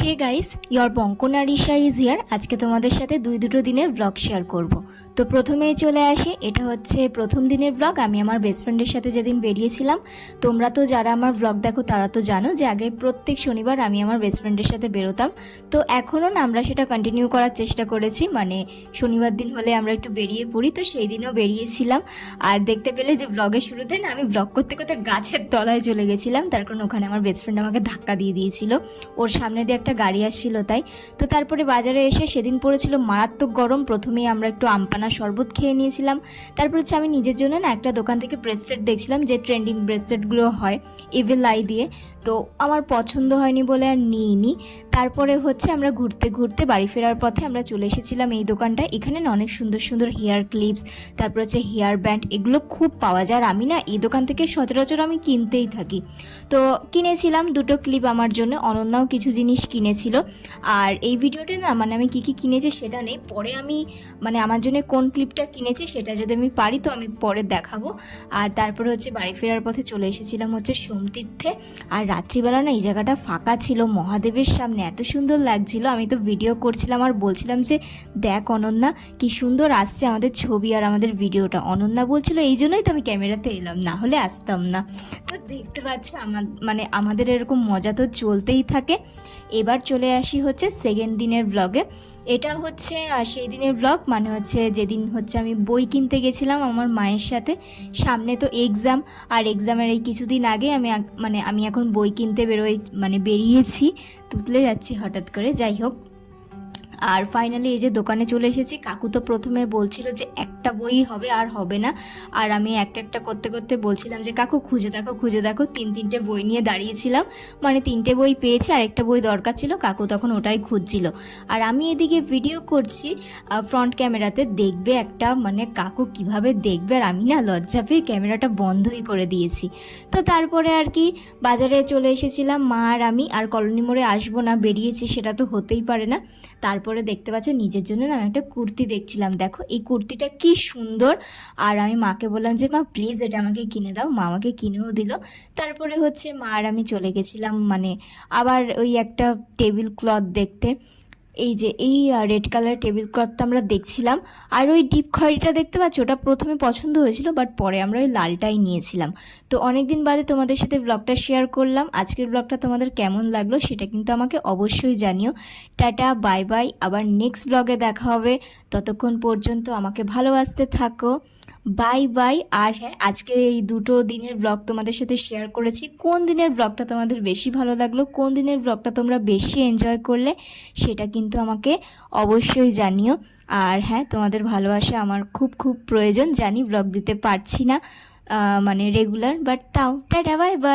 Hey guys, your বঙ্কনারিশা is here. আজকে তোমাদের সাথে দুটো দিনের ব্লগ শেয়ার করব। তো প্রথমেই চলে আসি, এটা হচ্ছে প্রথম দিনের ব্লগ। আমি আমার বেস্ট ফ্রেন্ডের সাথে যেদিন বেরিয়েছিলাম, তোমরা তো যারা আমার ব্লগ দেখো তারা তো জানো যে আগে প্রত্যেক শনিবার আমি আমার বেস্ট ফ্রেন্ডের সাথে বেরোতাম। তো এখনও না আমরা সেটা কন্টিনিউ করার চেষ্টা করেছি, মানে শনিবার দিন হলে আমরা একটু বেরিয়ে পড়ি। তো সেই দিনও বেরিয়েছিলাম। আর দেখতে পেলে যে ব্লগের শুরুতে না আমি ব্লগ করতে করতে গাছের তলায় চলে গেছিলাম, তার কারণ ওখানে আমার বেস্ট ফ্রেন্ড আমাকে ধাক্কা দিয়ে দিয়েছিল, ওর সামনে দিয়ে একটা গাড়ি আসছিল তাই। তো তারপরে বাজারে এসে সেদিন পড়েছিল মারাত্মক গরম। প্রথমেই আমরা একটু আমপানা শরবত খেয়ে নিয়েছিলাম। তারপর হচ্ছে আমি নিজের জন্য না একটা দোকান থেকে ব্রেসলেট দেখছিলাম, যে ট্রেন্ডিং ব্রেসলেটগুলো হয় ইভিল আই দিয়ে। তো আমার পছন্দ হয়নি বলে আর নিইনি। তারপরে হচ্ছে আমরা ঘুরতে ঘুরতে বাড়ি ফেরার পথে আমরা চলে এসেছিলাম এই দোকানটা। এখানে না অনেক সুন্দর সুন্দর হেয়ার ক্লিপস, তারপর হচ্ছে হেয়ার ব্যান্ড, এগুলো খুব পাওয়া যায়। আর আমি না এই দোকান থেকে সচরাচর আমি কিনতেই থাকি। তো কিনেছিলাম দুটো ক্লিপ আমার জন্য, অনন্যাও কিছু জিনিস কিনেছিল। আর এই ভিডিওটা না মানে আমি কী কী কিনেছি সেটা নেই, পরে আমি মানে আমার জন্য কোন ক্লিপটা কিনেছি সেটা যদি আমি পারি তো আমি পরে দেখাবো। আর তারপরে হচ্ছে বাড়ি ফেরার পথে চলে এসেছিলাম হচ্ছে সোমতীর্থে। আর রাত্রিবেলা না এই জায়গাটা ফাঁকা ছিল, মহাদেবের সামনে এত সুন্দর লাগছিল। আমি তো ভিডিও করছিলাম আর বলছিলাম যে দেখ অনন্যা কি সুন্দর আসছে আমাদের ছবি আর আমাদের ভিডিওটা। অনন্যা বলছিল এই জন্যই তো আমি ক্যামেরাতে এলাম, না হলে আসতাম না। তো দেখতে পাচ্ছ আমাদের এরকম মজা তো চলতেই থাকে। এবার চলে আসি হচ্ছে সেকেন্ড দিনের ব্লগে। এটা হচ্ছে সেই দিনের ব্লগ, মানে হচ্ছে যেদিন হচ্ছে আমি বই কিনতে গেছিলাম আমার মায়ের সাথে। সামনে তো এক্সাম, আর এক্সামের এই কিছুদিন আগে আমি এখন বই কিনতে বেরিয়েছি, তুতলে যাচ্ছি হঠাৎ করে, যাই হোক। আর ফাইনালি এই যে দোকানে চলে এসেছি। কাকু তো প্রথমে বলছিল যে একটা বই হবে আর হবে না, আর আমি একটা একটা করতে করতে বলছিলাম যে কাকু খুঁজে দেখো। তিনটে বই নিয়ে দাঁড়িয়েছিলাম, মানে 3টে বই পেয়েছি, আর একটা বই দরকার ছিল, কাকু তখন ওটাই খুঁজছিল। আর আমি এদিকে ভিডিও করছি ফ্রন্ট ক্যামেরাতে, দেখবে একটা মানে কাকু কিভাবে দেখবে, আর আমি না লজ্জা পেয়ে ক্যামেরাটা বন্ধই করে দিয়েছি। তো তারপরে আর কি বাজারে চলে এসেছিলাম মা আর আমি, আর কলোনি মোড়ে আসবো না বেরিয়েছি সেটা তো হতেই পারে না। তারপরে দেখতে পাচ্ছ নিজের জন্য না আমি একটা কুর্তি দেখছিলাম, দেখো এই কুর্তিটা কি সুন্দর। আর আমি মাকে বললাম যে মা প্লিজ এটা আমাকে কিনে দাও, মা আমাকে কিনেও দিল। তারপরে হচ্ছে মা আর আমি চলে গেছিলাম মানে আবার ওই একটা টেবিল ক্লথ দেখতে। এই যে এই রেড কালার টেবিল ক্লথটা আমরা দেখছিলাম। আর ওই ডিপ খয়েরিটা দেখতে পাচ্ছ, ওটা প্রথমে পছন্দ হয়েছিল, বাট পরে আমরা ওই লালটাই নিয়েছিলাম। তো অনেক দিন বাদে তোমাদের সাথে ব্লগটা শেয়ার করলাম। আজকের ব্লগটা তোমাদের কেমন লাগলো সেটা কিন্তু আমাকে অবশ্যই জানিও। টাটা, বাই বাই, আবার নেক্সট ব্লগে দেখা হবে। ততক্ষণ পর্যন্ত আমাকে ভালোবাসতে থাকো, বাই বাই। আর হ্যাঁ, আজকে এই দুটো দিনের ব্লগ তোমাদের সাথে শেয়ার করেছি। কোন দিনের ব্লগটা তোমাদের বেশি ভালো লাগলো, কোন দিনের ব্লগটা তোমরা বেশি এনজয় করলে সেটা কিন্তু আমাকে অবশ্যই জানিও। আর হ্যাঁ, তোমাদের ভালোবাসা আমার খুব খুব প্রয়োজন। জানি ব্লগ দিতে পারছি না মানে রেগুলার, বাট তাও টাটা, বাই বাই।